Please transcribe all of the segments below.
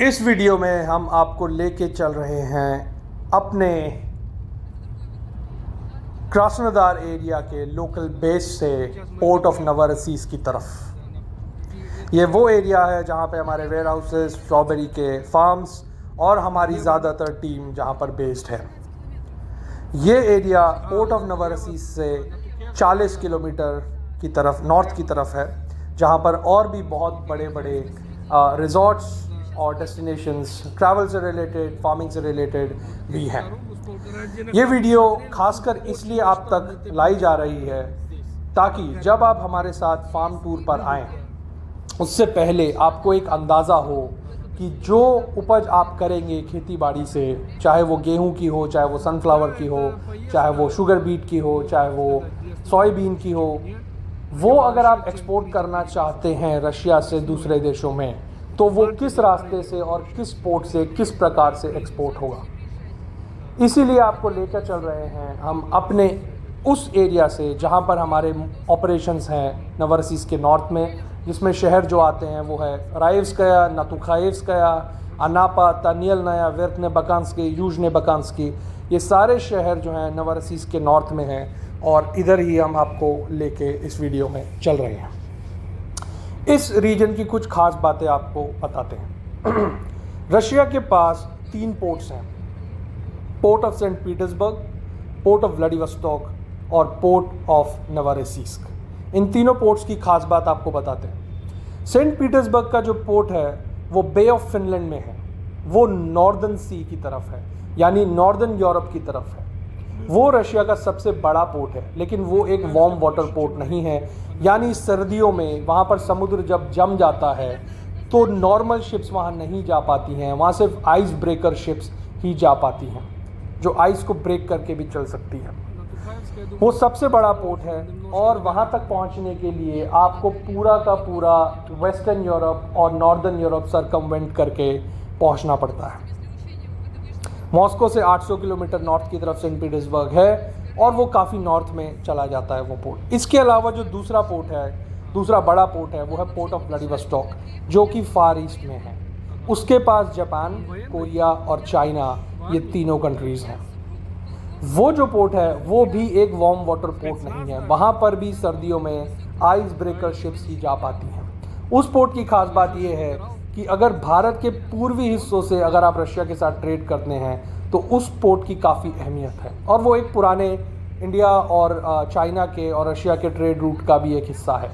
इस वीडियो में हम आपको लेके चल रहे हैं अपने क्रास्नोदार एरिया के लोकल बेस से पोर्ट ऑफ नवरसीस की तरफ। ये वो एरिया है जहाँ पे हमारे वेयर हाउसेस, स्ट्रॉबेरी के फार्म्स और हमारी ज़्यादातर टीम जहाँ पर बेस्ड है। ये एरिया पोर्ट ऑफ नवरसीस से 40 किलोमीटर की तरफ नॉर्थ की तरफ है, जहाँ पर और भी बहुत बड़े बड़े रिजॉर्ट्स और डेस्टिनेशंस ट्रैवल से रिलेटेड, फार्मिंग से रिलेटेड भी हैं। ये वीडियो खासकर इसलिए आप तक लाई जा रही है ताकि जब आप हमारे साथ फार्म टूर पर आएँ उससे पहले आपको एक अंदाज़ा हो कि जो उपज आप करेंगे खेती बाड़ी से, चाहे वो गेहूं की हो, चाहे वो सनफ्लावर की हो, चाहे वो शुगर बीट की हो, चाहे वो सोयाबीन की हो, वो अगर आप एक्सपोर्ट करना चाहते हैं रशिया से दूसरे देशों में, तो वो किस रास्ते से और किस पोर्ट से किस प्रकार से एक्सपोर्ट होगा। इसीलिए आपको लेकर चल रहे हैं हम अपने उस एरिया से जहां पर हमारे ऑपरेशंस हैं नवरसीस के नॉर्थ में, जिसमें शहर जो आते हैं वो है राइव्सकाया, नातुखायेव्स्काया, अनापा, तानियलनाया, वेर्खने बकांस्की, यूजने बकांस्की। ये सारे शहर जो हैं नवरसीस के नॉर्थ में हैं और इधर ही हम आपको लेके इस वीडियो में चल रहे हैं। इस रीजन की कुछ खास बातें आपको बताते हैं। रशिया के पास 3 पोर्ट्स हैं, port of Saint Petersburg, port of Vladivostok और पोर्ट ऑफ नवरसीस्क। इन तीनों पोर्ट्स की खास बात आपको बताते हैं। सेंट पीटर्सबर्ग का जो पोर्ट है वो बे ऑफ फिनलैंड में है, वो नॉर्दर्न सी की तरफ है, यानी नॉर्दर्न यूरोप की तरफ है। वो रशिया का सबसे बड़ा पोर्ट है, लेकिन वो एक वार्म वाटर पोर्ट नहीं है, यानी सर्दियों में वहाँ पर समुद्र जब जम जाता है तो नॉर्मल शिप्स वहाँ नहीं जा पाती हैं, वहाँ सिर्फ आइस ब्रेकर शिप्स ही जा पाती हैं जो आइस को ब्रेक करके भी चल सकती हैं। वो सबसे बड़ा पोर्ट है और वहाँ तक पहुँचने के लिए आपको पूरा का पूरा वेस्टर्न यूरोप और नॉर्दर्न यूरोप सरकमवेंट करके पहुँचना पड़ता है। मॉस्को से 800 किलोमीटर नॉर्थ की तरफ सेंट पीटर्सबर्ग है और वो काफ़ी नॉर्थ में चला जाता है वो पोर्ट। इसके अलावा जो दूसरा पोर्ट है, दूसरा बड़ा पोर्ट है, वो है पोर्ट ऑफ व्लादिवोस्टोक, जो कि फार ईस्ट में है। उसके पास जापान, कोरिया और चाइना, ये तीनों कंट्रीज़ हैं। वो जो पोर्ट है वो भी एक वार्म वाटर पोर्ट नहीं है, वहाँ पर भी सर्दियों में आइस ब्रेकर शिप्स ही जा पाती हैं। उस पोर्ट की खास बात ये है कि अगर भारत के पूर्वी हिस्सों से अगर आप रशिया के साथ ट्रेड करते हैं तो उस पोर्ट की काफ़ी अहमियत है और वो एक पुराने इंडिया और चाइना के और रशिया के ट्रेड रूट का भी एक हिस्सा है।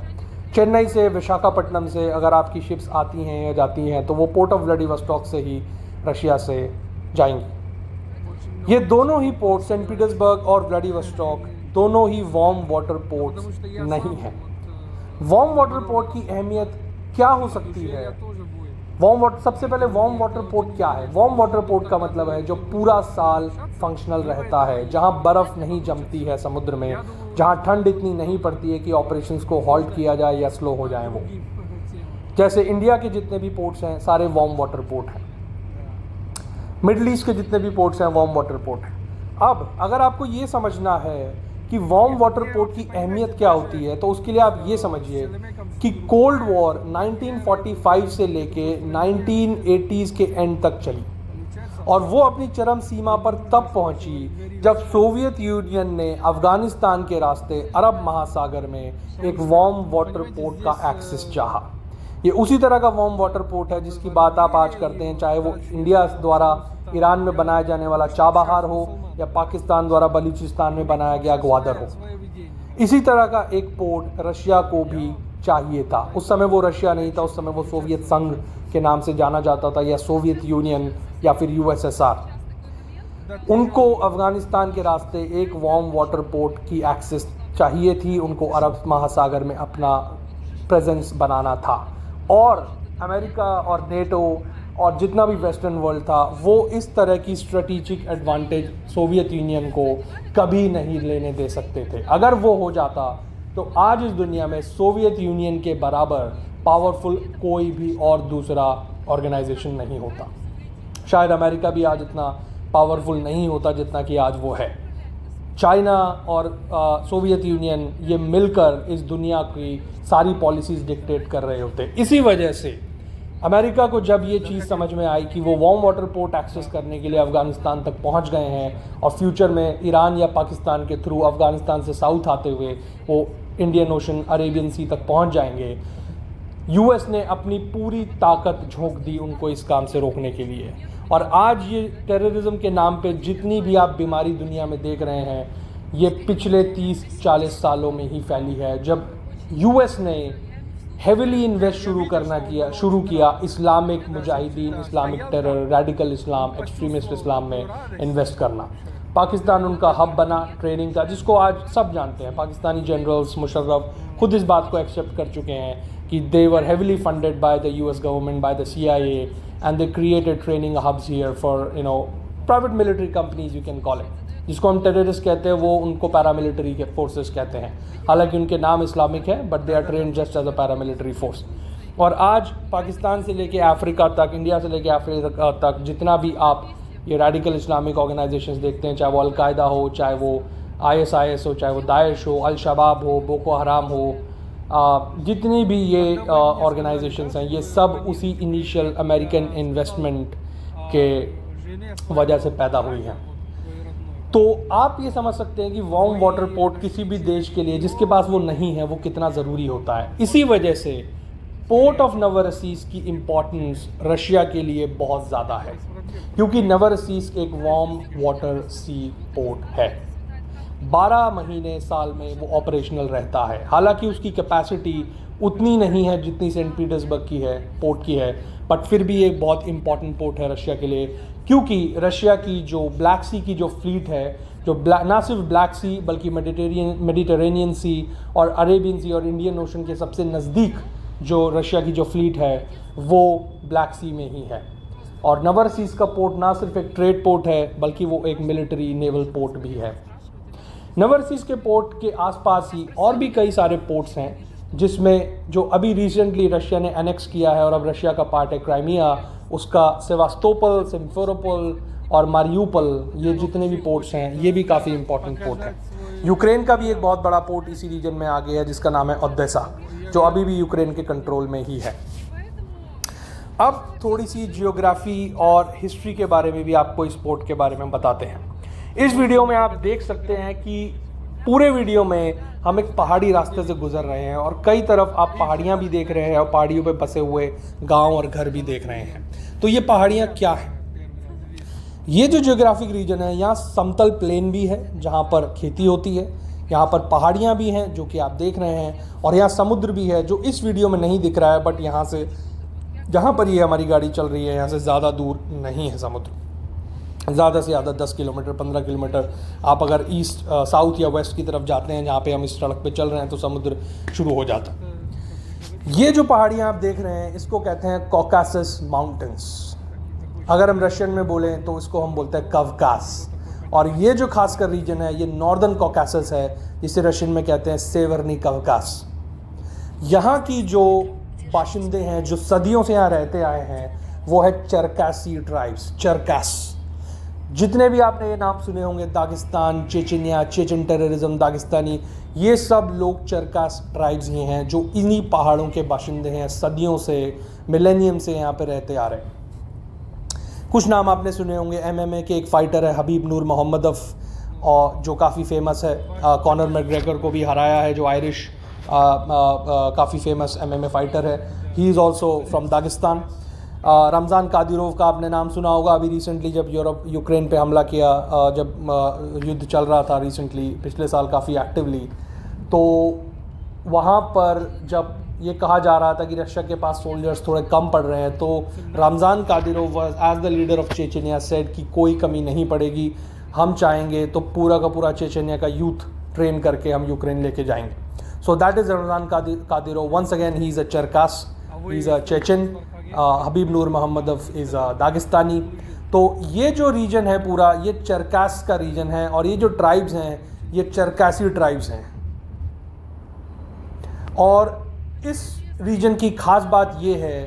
चेन्नई से, विशाखापट्टनम से अगर आपकी शिप्स आती हैं या जाती हैं तो वो पोर्ट ऑफ व्लादिवोस्टोक से ही रशिया से जाएंगी। ये दोनों ही पोर्ट, सेंट पीटर्सबर्ग और व्लादिवोस्टोक, दोनों ही वार्म वाटर पोर्ट्स नहीं हैं। वार्म वाटर पोर्ट की अहमियत क्या हो सकती है? वार्म वाटर, सबसे पहले वार्म वाटर पोर्ट क्या है? वार्म वाटर पोर्ट का मतलब है जो पूरा साल फंक्शनल रहता है, जहां बर्फ़ नहीं जमती है समुद्र में, जहां ठंड इतनी नहीं पड़ती है कि ऑपरेशंस को हॉल्ट किया जाए या स्लो हो जाए। वो जैसे इंडिया के जितने भी पोर्ट्स हैं सारे वार्म वाटर पोर्ट हैं, मिडल ईस्ट के जितने भी पोर्ट्स हैं वार्म वाटर पोर्ट हैं। अब अगर आपको ये समझना है कि वार्म वाटर पोर्ट की अहमियत क्या होती है तो उसके लिए आप ये समझिए कि कोल्ड वॉर 1945 से लेके 1980s के एंड तक चली और वो अपनी चरम सीमा पर तब पहुंची जब सोवियत यूनियन ने अफगानिस्तान के रास्ते अरब महासागर में एक वार्म वाटर पोर्ट का एक्सेस चाहा। ये उसी तरह का वार्म वाटर पोर्ट है जिसकी बात आप आज करते हैं, चाहे वो इंडिया द्वारा ईरान में बनाया जाने वाला चाबहार हो या पाकिस्तान द्वारा बलूचिस्तान में बनाया गया ग्वादर हो। इसी तरह का एक पोर्ट रशिया को भी चाहिए था। उस समय वो रशिया नहीं था, उस समय वो सोवियत संघ के नाम से जाना जाता था, या सोवियत यूनियन या फिर USSR। उनको अफगानिस्तान के रास्ते एक वार्म वाटर पोर्ट की एक्सेस चाहिए थी, उनको अरब महासागर में अपना प्रेजेंस बनाना था और अमेरिका और नेटो और जितना भी वेस्टर्न वर्ल्ड था वो इस तरह की स्ट्रेटेजिक एडवांटेज सोवियत यूनियन को कभी नहीं लेने दे सकते थे। अगर वो हो जाता तो आज इस दुनिया में सोवियत यूनियन के बराबर पावरफुल कोई भी और दूसरा ऑर्गेनाइजेशन नहीं होता। शायद अमेरिका भी आज इतना पावरफुल नहीं होता जितना कि आज वो है। चाइना और सोवियत यूनियन ये मिलकर इस दुनिया की सारी पॉलिसीज़ डिक्टेट कर रहे होते। इसी वजह से अमेरिका को जब ये चीज़ समझ में आई कि वो वार्म वाटर पोर्ट एक्सेस करने के लिए अफ़गानिस्तान तक पहुंच गए हैं और फ्यूचर में ईरान या पाकिस्तान के थ्रू अफ़गानिस्तान से साउथ आते हुए वो इंडियन ओशन, अरेबियन सी तक पहुंच जाएंगे, यूएस ने अपनी पूरी ताकत झोंक दी उनको इस काम से रोकने के लिए। और आज ये टेररिज्म के नाम पे जितनी भी आप बीमारी दुनिया में देख रहे हैं, ये पिछले 30-40 सालों में ही फैली है, जब यूएस ने हेविली इन्वेस्ट शुरू किया इस्लामिक मुजाहिदीन, Islamic terror, radical Islam, extremist Islam में इन्वेस्ट करना। पाकिस्तान उनका हब बना ट्रेनिंग का, जिसको आज सब जानते हैं। पाकिस्तानी जनरल्स, मुशर्रफ खुद इस बात को एक्सेप्ट कर चुके हैं कि they were heavily funded by the US government, by the CIA, and they created training hubs here for private military companies, you can call it. जिसको हम टेररिस्ट कहते हैं वो उनको पैरामिलिट्री के फोर्सेस कहते हैं। हालांकि उनके नाम इस्लामिक है, but they are trained just as a paramilitary force. और आज पाकिस्तान से लेके अफ्रीका तक, इंडिया से लेके अफ्रीका तक, जितना भी आप ये रेडिकल इस्लामिक ऑर्गेनाइजेशंस देखते हैं, चाहे वो अलकायदा हो, चाहे वो ISIS हो, चाहे वो दाइश हो, अल शबाब हो, बोको हराम हो, जितनी भी ये ऑर्गेनाइजेशंस हैं, ये सब उसी इनिशियल अमेरिकन इन्वेस्टमेंट के वजह से पैदा हुई हैं। तो आप ये समझ सकते हैं कि वार्म वाटर पोर्ट किसी भी देश के लिए जिसके पास वो नहीं है, वो कितना ज़रूरी होता है। इसी वजह से पोर्ट ऑफ नवरसीस की इम्पोर्टेंस रशिया के लिए बहुत ज़्यादा है, क्योंकि नवरसीस एक वार्म वाटर सी पोर्ट है। 12 महीने साल में वो ऑपरेशनल रहता है। हालांकि उसकी कैपेसिटी उतनी नहीं है जितनी सेंट पीटर्सबर्ग की है, पोर्ट की है, बट फिर भी एक बहुत इंपॉर्टेंट पोर्ट है रशिया के लिए, क्योंकि रशिया की जो ब्लैक सी की जो फ्लीट है, जो ना सिर्फ ब्लैक सी बल्कि मेडिटेरेनियन सी और अरेबियन सी और इंडियन ओशन के सबसे नज़दीक जो रशिया की जो फ्लीट है वो ब्लैक सी में ही है। और नवरसीस का पोर्ट ना सिर्फ एक ट्रेड पोर्ट है बल्कि वो एक मिलिट्री नेवल पोर्ट भी है। नवरसीस के पोर्ट के आसपास ही और भी कई सारे पोर्ट्स हैं, जिसमें जो अभी रिसेंटली रशिया ने एनेक्स किया है और अब रशिया का पार्ट है, क्राइमिया, उसका सेवास्तोपोल, सिम्फेरोपोल और मारियूपोल, ये जितने भी पोर्ट्स हैं ये भी काफ़ी इंपॉर्टेंट पोर्ट हैं। यूक्रेन का भी एक बहुत बड़ा पोर्ट इसी रीजन में आ गया है, जिसका नाम है ओदेसा, जो अभी भी यूक्रेन के कंट्रोल में ही है। अब थोड़ी सी जियोग्राफी और हिस्ट्री के बारे में भी आपको इस पोर्ट के बारे में बताते हैं। इस वीडियो में आप देख सकते हैं कि पूरे वीडियो में हम एक पहाड़ी रास्ते से गुजर रहे हैं और कई तरफ आप पहाड़ियाँ भी देख रहे हैं और पहाड़ियों पे बसे हुए गांव और घर भी देख रहे हैं। तो ये पहाड़ियाँ क्या हैं? ये जो जियोग्राफिक रीजन है, यहाँ समतल प्लेन भी है जहाँ पर खेती होती है, यहाँ पर पहाड़ियाँ भी हैं जो कि आप देख रहे हैं, और यहाँ समुद्र भी है जो इस वीडियो में नहीं दिख रहा है, बट यहाँ से जहाँ पर ये हमारी गाड़ी चल रही है यहाँ से ज़्यादा दूर नहीं है समुद्र। ज़्यादा से ज़्यादा 10 किलोमीटर 15 किलोमीटर आप अगर ईस्ट साउथ या वेस्ट की तरफ जाते हैं, जहाँ पे हम इस सड़क पे चल रहे हैं, तो समुद्र शुरू हो जाता है। ये जो पहाड़ियाँ आप देख रहे हैं इसको कहते हैं कॉकासस माउंटेन्स। अगर हम रशियन में बोलें तो इसको हम बोलते हैं कवकास। और ये जो खासकर रीजन है ये नॉर्दर्न कॉकासस है, जिसे रशियन में कहते हैं सेवर्नी कवकास। यहाँ की जो बाशिंदे हैं, जो सदियों से यहाँ रहते आए हैं, वो है चरकासी ट्राइब्स, चरकास। जितने भी आपने ये नाम सुने होंगे, Dagestan, Chechnya, Chechen terrorism, Dagestani, ये सब लोग चरकास ट्राइब्स ही हैं जो इन्हीं पहाड़ों के बाशिंदे हैं, सदियों से, मिलेनियम से यहाँ पे रहते आ रहे हैं। कुछ नाम आपने सुने होंगे, MMA के एक फाइटर है हबीब नूर मोहम्मदफ, और जो काफ़ी फेमस है, कॉनर मैकग्रेगर को भी हराया है, जो आयरिश काफ़ी फेमस MMA फाइटर है। He is also from Dagestan. Ramzan Kadyrov का आपने नाम सुना होगा। अभी रिसेंटली जब यूक्रेन पे हमला किया, जब युद्ध चल रहा था रिसेंटली, पिछले साल काफ़ी एक्टिवली, तो वहाँ पर जब ये कहा जा रहा था कि रशिया के पास सोल्जर्स थोड़े कम पड़ रहे हैं, तो Ramzan Kadyrov as the leader of Chechnya said कि कोई कमी नहीं पड़ेगी, हम चाहेंगे तो पूरा का पूरा चेचनिया का यूथ ट्रेन करके हम यूक्रेन लेके जाएंगे। So that is Ramzan Kadyrov. Once again he is a Circassian, he is a Chechen. Khabib Nurmagomedov is Dagestani. तो ये जो रीजन है पूरा, ये चरकास का रीजन है, और ये जो ट्राइब्स हैं ये चरकासी ट्राइब्स हैं। और इस रीजन की खास बात ये है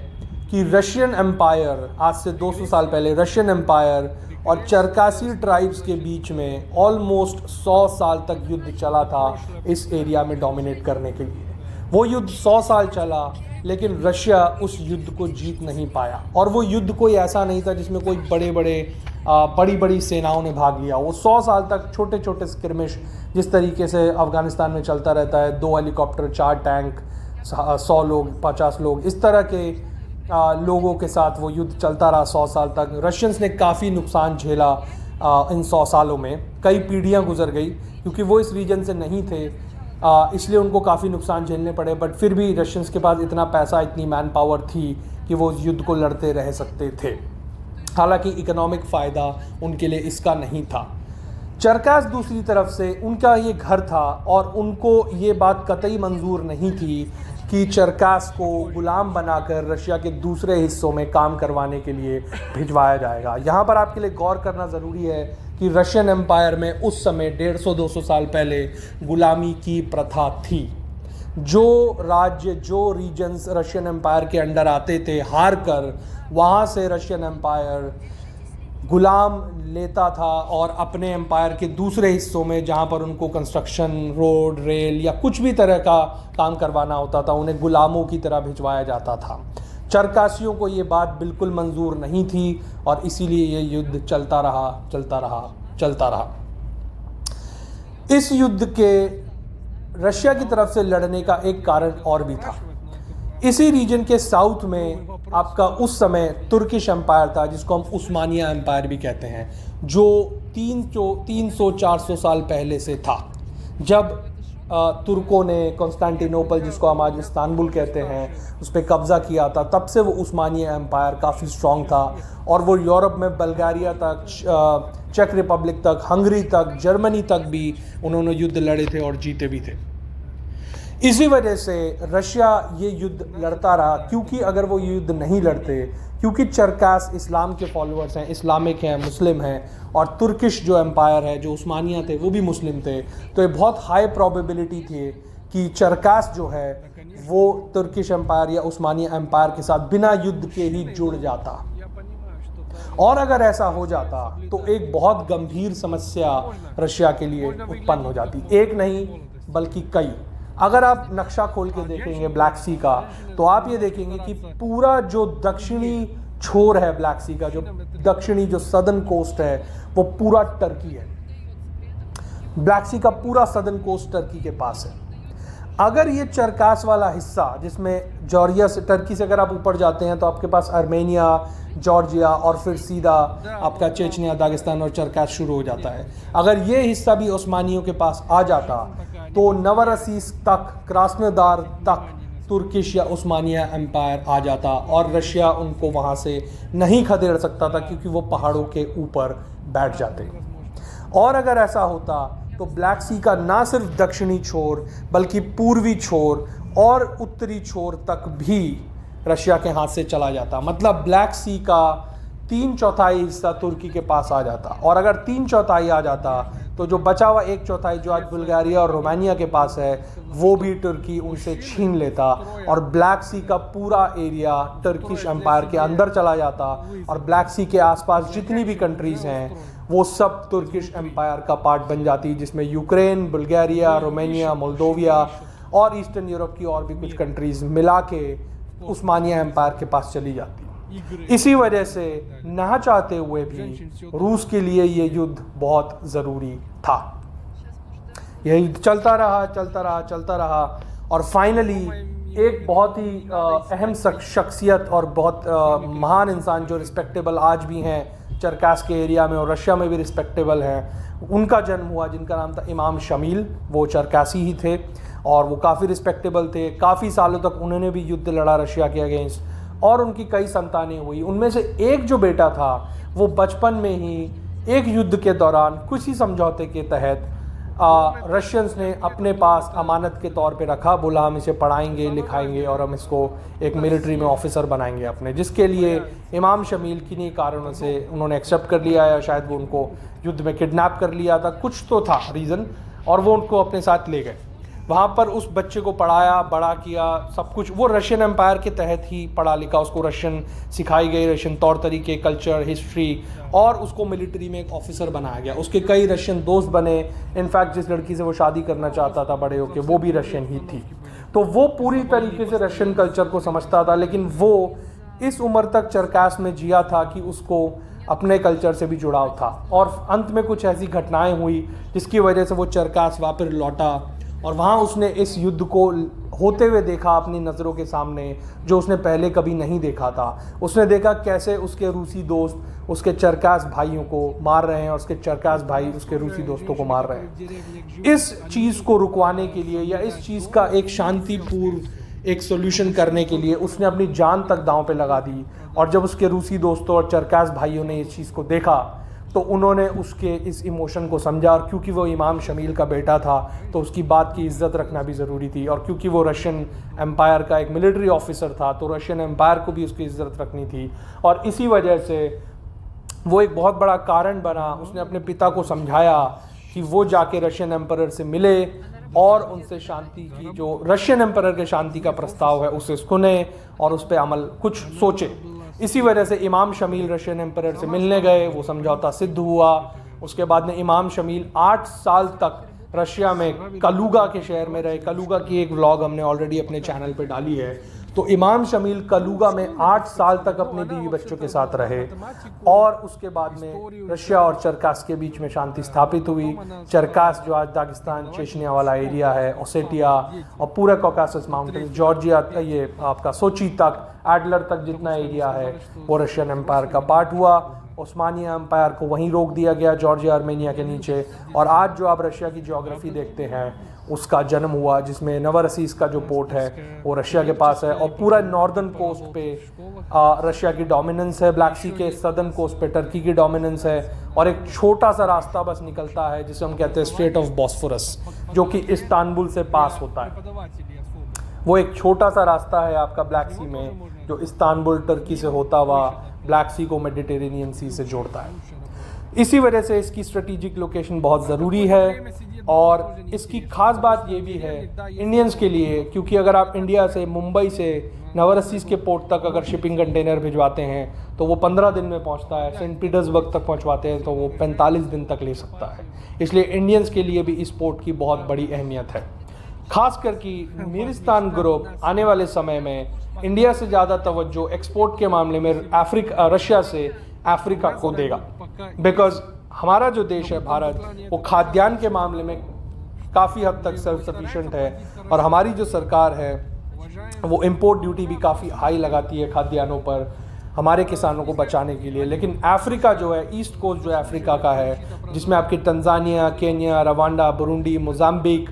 कि रशियन एम्पायर, आज से 200 साल पहले रशियन एम्पायर और चरकासी ट्राइब्स के बीच में ऑलमोस्ट 100 साल तक युद्ध चला था इस एरिया में डोमिनेट करने के लिए। वो युद्ध 100 साल चला, लेकिन रशिया उस युद्ध को जीत नहीं पाया। और वो युद्ध कोई ऐसा नहीं था जिसमें कोई बड़ी बड़ी सेनाओं ने भाग लिया। वो 100 साल तक छोटे छोटे स्किर्मिश, जिस तरीके से अफ़गानिस्तान में चलता रहता है, 2 हेलीकॉप्टर, 4 टैंक, 100 लोग, 50 लोग, इस तरह के लोगों के साथ वो युद्ध चलता रहा 100 साल तक। रशियंस ने काफ़ी नुकसान झेला इन 100 सालों में, कई पीढ़ियाँ गुजर गई, क्योंकि वो इस रीजन से नहीं थे, इसलिए उनको काफ़ी नुकसान झेलने पड़े। बट फिर भी रशियंस के पास इतना पैसा, इतनी मैन पावर थी कि वो उस युद्ध को लड़ते रह सकते थे। हालांकि इकोनॉमिक फ़ायदा उनके लिए इसका नहीं था। चरकास दूसरी तरफ से उनका ये घर था, और उनको ये बात कतई मंजूर नहीं थी कि चरकास को गुलाम बनाकर रशिया के दूसरे हिस्सों में काम करवाने के लिए भिजवाया जाएगा। यहाँ पर आपके लिए गौर करना ज़रूरी है कि रशियन एम्पायर में उस समय 150-200 साल पहले गुलामी की प्रथा थी। जो राज्य, जो रीजन्स रशियन एम्पायर के अंडर आते थे, हार कर वहाँ से रशियन एम्पायर गुलाम लेता था और अपने एम्पायर के दूसरे हिस्सों में, जहाँ पर उनको कंस्ट्रक्शन, रोड, रेल या कुछ भी तरह का काम करवाना होता था, उन्हें गुलामों की तरह भिजवाया जाता था। चरकासियों को ये बात बिल्कुल मंजूर नहीं थी, और इसीलिए ये युद्ध चलता रहा। इस युद्ध के रशिया की तरफ से लड़ने का एक कारण और भी था। इसी रीजन के साउथ में आपका उस समय तुर्किश एम्पायर था, जिसको हम उस्मानिया एम्पायर भी कहते हैं, जो 300-400 साल पहले से था। जब तुर्कों ने कॉन्स्टेंटिनोपल, जिसको हम आज इस्तांबुल कहते हैं, उस पर कब्ज़ा किया था, तब से वो उस्मानिया एम्पायर काफ़ी स्ट्रॉन्ग था, और वो यूरोप में बल्गारिया तक, चेक रिपब्लिक तक, हंगरी तक, जर्मनी तक भी उन्होंने युद्ध लड़े थे और जीते भी थे। इसी वजह से रशिया ये युद्ध लड़ता रहा, क्योंकि अगर वो युद्ध नहीं लड़ते, क्योंकि चरकास इस्लाम के फॉलोअर्स हैं, इस्लामिक हैं, मुस्लिम हैं, और तुर्किश जो एम्पायर है, जो उस्मानिया थे, वो भी मुस्लिम थे, तो ये बहुत हाई प्रोबेबिलिटी थी कि चरकास जो है वो तुर्किश एम्पायर या उस्मानिया एम्पायर के साथ बिना युद्ध के ही जुड़ जाता। और अगर ऐसा हो जाता तो एक बहुत गंभीर समस्या रशिया के लिए उत्पन्न हो जाती, एक नहीं बल्कि कई। अगर आप नक्शा खोल के देखेंगे ब्लैक सी का, तो आप ये देखेंगे कि पूरा जो दक्षिणी छोर है ब्लैक सी का, जो दक्षिणी, जो सदर्न कोस्ट है, वो पूरा टर्की है। ब्लैक सी का पूरा सदर्न कोस्ट टर्की के पास है। अगर ये चरकास वाला हिस्सा, जिसमें जॉर्जिया से, टर्की से अगर आप ऊपर जाते हैं तो आपके पास आर्मेनिया, जॉर्जिया, और फिर सीधा आपका चेचनिया, दागिस्तान और चरकास शुरू हो जाता है। अगर ये हिस्सा भी उस्मानियों के पास आ जाता तो नवरसीस तक, क्रास्नोदार तक तुर्किश या उस्मानिया एम्पायर आ जाता, और रशिया उनको वहाँ से नहीं खदेड़ सकता था, क्योंकि वो पहाड़ों के ऊपर बैठ जाते। और अगर ऐसा होता तो ब्लैक सी का ना सिर्फ दक्षिणी छोर, बल्कि पूर्वी छोर और उत्तरी छोर तक भी रशिया के हाथ से चला जाता। मतलब ब्लैक सी का 3/4 हिस्सा तुर्की के पास आ जाता, और अगर 3/4 आ जाता तो जो बचा हुआ 1/4 जो आज बुल्गारिया और रोमानिया के पास है, वो भी तुर्की उनसे छीन लेता, और ब्लैक सी का पूरा एरिया टर्किश एम्पायर के अंदर चला जाता, और ब्लैक सी के आसपास जितनी भी कंट्रीज़ हैं वो सब तुर्किश एम्पायर का पार्ट बन जाती, जिसमें यूक्रेन, बुल्गारिया, रोमानिया, मोल्दोविया और ईस्टर्न यूरोप की और भी कुछ कंट्रीज़ मिला के उस्मानिया एम्पायर के पास चली जाती। इसी वजह से ना चाहते हुए भी रूस के लिए ये युद्ध बहुत ज़रूरी था। यह युद्ध चलता रहा, और फाइनली एक बहुत ही अहम शख्सियत और बहुत महान इंसान, जो रिस्पेक्टेबल आज भी हैं चरकास के एरिया में और रशिया में भी रिस्पेक्टेबल हैं, उनका जन्म हुआ, जिनका नाम था इमाम शमील। वो चरकासी ही थे और वो काफ़ी रिस्पेक्टेबल थे। काफ़ी सालों तक उन्होंने भी युद्ध लड़ा रशिया के अगेंस्ट, और उनकी कई संतानें हुई। उनमें से एक जो बेटा था, वो बचपन में ही एक युद्ध के दौरान कुछ ही समझौते के तहत रशियंस ने अपने पास अमानत के तौर पे रखा। बोला हम इसे पढ़ाएंगे, लिखाएंगे और हम इसको एक मिलिट्री में ऑफिसर बनाएंगे अपने, जिसके लिए इमाम शमील किन्हीं कारणों से उन्होंने एक्सेप्ट कर लिया, या शायद वो उनको युद्ध में किडनैप कर लिया था, कुछ तो था रीज़न, और वो उनको अपने साथ ले गए। वहाँ पर उस बच्चे को पढ़ाया, बड़ा किया, सब कुछ। वो रशियन एम्पायर के तहत ही पढ़ा लिखा, उसको रशियन सिखाई गई, रशियन तौर तरीके, कल्चर, हिस्ट्री, और उसको मिलिट्री में एक ऑफिसर बनाया गया। उसके कई रशियन दोस्त बने। इनफैक्ट जिस लड़की से वो शादी करना चाहता था बड़े होके, वो भी रशियन ही थी। तो वो पूरी तरीके से रशियन कल्चर को समझता था, लेकिन वो इस उम्र तक चरकास में जिया था कि उसको अपने कल्चर से भी जुड़ाव था। और अंत में कुछ ऐसी घटनाएं हुई जिसकी वजह से वो चरकास वापस लौटा और वहाँ उसने इस युद्ध को होते हुए देखा अपनी नज़रों के सामने, जो उसने पहले कभी नहीं देखा था। उसने देखा कैसे उसके रूसी दोस्त उसके चरकास भाइयों को मार रहे हैं और उसके चरकास भाई उसके रूसी दोस्तों को मार रहे हैं। इस चीज़ को रुकवाने के लिए या इस चीज़ का एक शांतिपूर्ण एक सोल्यूशन करने के लिए उसने अपनी जान तक दांव पे लगा दी। और जब उसके रूसी दोस्तों और चरकास भाइयों ने इस चीज़ को देखा तो उन्होंने उसके इस इमोशन को समझा, और क्योंकि वो इमाम शमील का बेटा था तो उसकी बात की इज्जत रखना भी ज़रूरी थी, और क्योंकि वो रशियन एम्पायर का एक मिलिट्री ऑफिसर था तो रशियन एम्पायर को भी उसकी इज्जत रखनी थी। और इसी वजह से वो एक बहुत बड़ा कारण बना। उसने अपने पिता को समझाया कि वो जाके रशियन एम्पायर से मिले और उनसे शांति की, जो रशियन एम्पायर के शांति का प्रस्ताव है उसे सुने और उस पर अमल कुछ सोचे। इसी वजह से इमाम शमील रशियन एम्पायर से मिलने गए, वो समझौता सिद्ध हुआ। उसके बाद में इमाम शमील 8 साल तक रशिया में कलूगा के शहर में रहे। कलूगा की एक व्लॉग हमने ऑलरेडी अपने चैनल पे डाली है। तो इमाम शमील कलूगा में 8 साल तक अपने बीवी बच्चों के साथ रहे और उसके बाद में रशिया और चरकास के बीच में शांति स्थापित हुई। चरकास जो आज दागिस्तान चेचनिया वाला एरिया है, ओसेटिया और पूरा कॉकासस माउंटेन, जॉर्जिया, ये आपका सोची तक, एडलर तक जितना एरिया है वो रशियन एम्पायर का पार्ट हुआ। ओस्मानिया एम्पायर को वहीं रोक दिया गया जॉर्जिया आर्मेनिया के नीचे। और आज जो आप रशिया की ज्योग्राफी देखते हैं उसका जन्म हुआ, जिसमें नवरसीस का जो पोर्ट है वो रशिया के पास है और पूरा नॉर्दर्न कोस्ट पे रशिया की डोमिनेंस है, ब्लैक सी के सदर्न कोस्ट पे टर्की की डोमिनेंस है। और एक छोटा सा रास्ता बस निकलता है जिसे हम कहते हैं स्ट्रेट ऑफ बॉस्फोरस, जो कि इस्तांबुल से पास होता है। वो एक छोटा सा रास्ता है आपका ब्लैक सी में, जो इस्तांबुल टर्की से होता हुआ ब्लैक सी को मेडिटेरेनियन सी से जोड़ता है। इसी वजह से इसकी स्ट्रेटेजिक लोकेशन बहुत ज़रूरी है। और इसकी खास बात ये भी है इंडियंस के लिए, क्योंकि अगर आप इंडिया से, मुंबई से नवरसीस के पोर्ट तक अगर शिपिंग कंटेनर भिजवाते हैं तो वो 15 दिन में पहुंचता है। सेंट पीटर्सबर्ग तक पहुंचवाते हैं तो वो 45 दिन तक ले सकता है। इसलिए इंडियंस के लिए भी इस पोर्ट की बहुत बड़ी अहमियत है। खासकर कि मीरिस्तान ग्रुप आने वाले समय में इंडिया से ज़्यादा तवज्जो एक्सपोर्ट के मामले में रशिया से अफ्रीका को देगा। बिकॉज हमारा जो देश है भारत, वो खाद्यान्न के मामले में काफ़ी हद तक सेल्फ सफिशिएंट है और हमारी जो सरकार है वो इंपोर्ट ड्यूटी भी काफ़ी हाई लगाती है खाद्यान्नों पर हमारे किसानों को बचाने के लिए। लेकिन अफ्रीका जो है, ईस्ट कोस्ट जो अफ्रीका का है, जिसमें आपकी Tanzania, Kenya, Rwanda, Burundi, Mozambique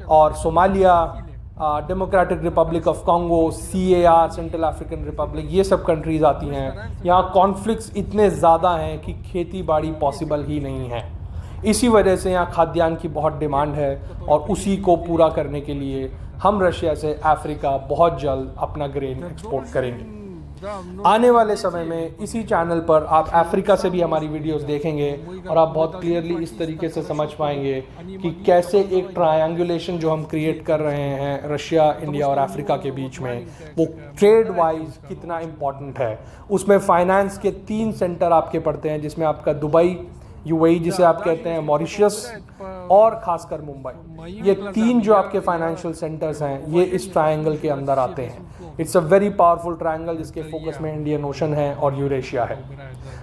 और Somalia, Democratic Republic of Congo, CAR Central African Republic, ये सब कंट्रीज़ आती हैं। यहाँ कॉन्फ्लिक्ट्स इतने ज़्यादा हैं कि खेती बाड़ी पॉसिबल ही नहीं है। इसी वजह से यहाँ खाद्यान्न की बहुत डिमांड है और उसी को पूरा करने के लिए हम रशिया से अफ्रीका बहुत जल्द अपना ग्रेन एक्सपोर्ट करेंगे। आने वाले समय में इसी चैनल पर आप अफ्रीका से भी हमारी वीडियोस देखेंगे और आप बहुत क्लियरली इस तरीके से समझ पाएंगे कि कैसे एक ट्रायंगुलेशन जो हम क्रिएट कर रहे हैं रशिया, इंडिया और अफ्रीका के बीच में, वो ट्रेड वाइज कितना इम्पॉर्टेंट है। उसमें फाइनेंस के 3 सेंटर आपके पड़ते हैं, जिसमें आपका दुबई, UAE जिसे आप कहते हैं, मॉरिशस और खासकर मुंबई। ये 3 जो आपके फाइनेंशियल सेंटर्स हैं ये इस ट्रायंगल के अंदर आते हैं। It's a very powerful triangle जिसके फोकस में इंडियन ओशन है और यूरेशिया है।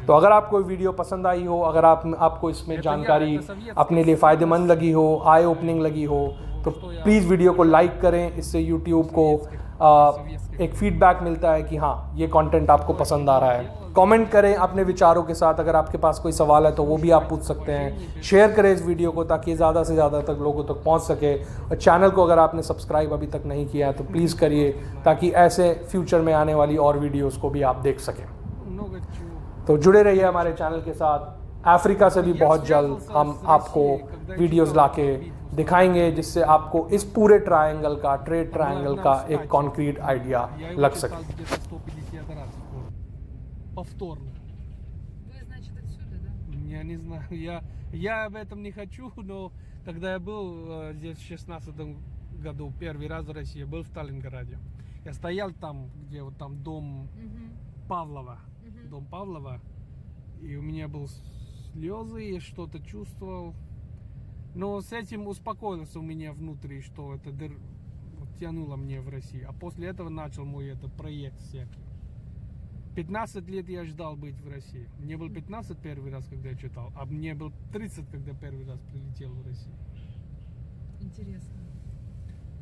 तो अगर आपको वीडियो पसंद आई हो, अगर आपको इसमें जानकारी अपने लिए फ़ायदेमंद लगी हो, आई ओपनिंग लगी हो, तो प्लीज़ वीडियो को लाइक करें। इससे यूट्यूब को एक फीडबैक मिलता है कि हाँ ये कंटेंट आपको पसंद आ रहा है। कमेंट करें अपने विचारों के साथ। अगर आपके पास कोई सवाल है तो वो भी आप पूछ सकते हैं। शेयर करें इस वीडियो को ताकि ज़्यादा से ज़्यादा तक लोगों तक पहुंच सके। और चैनल को अगर आपने सब्सक्राइब अभी तक नहीं किया है तो प्लीज़ करिए, ताकि ऐसे फ्यूचर में आने वाली और वीडियोज़ को भी आप देख सकें। तो जुड़े रहिए हमारे चैनल के साथ। अफ्रीका से भी बहुत जल्द हम आपको वीडियोज़ लाके दिखाएंगे जिससे आपको इस पूरे ट्रायंगल का, ट्रेड ट्रायंगल का एक कॉन्क्रीट आइडिया लग सके। Повторно. Вы, значит, отсюда, да? Я не знаю, я об этом не хочу, но когда я был здесь в 16 году, первый раз в России, был в Сталинграде. Я стоял там, где вот там дом Павлова, дом Павлова, и у меня был слезы, я что-то чувствовал. Но с этим успокоился у меня внутри, что это вот тянуло мне в Россию. А после этого начал мой этот проект всякий. 15 лет я ждал быть в России. Мне был 15 первый раз, когда я читал, а мне был 30, когда первый раз прилетел в Россию. Интересно.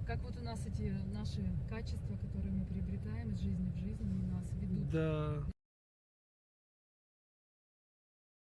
Как вот у нас эти наши качества, которые мы приобретаем из жизни в жизнь, они нас ведут. Да.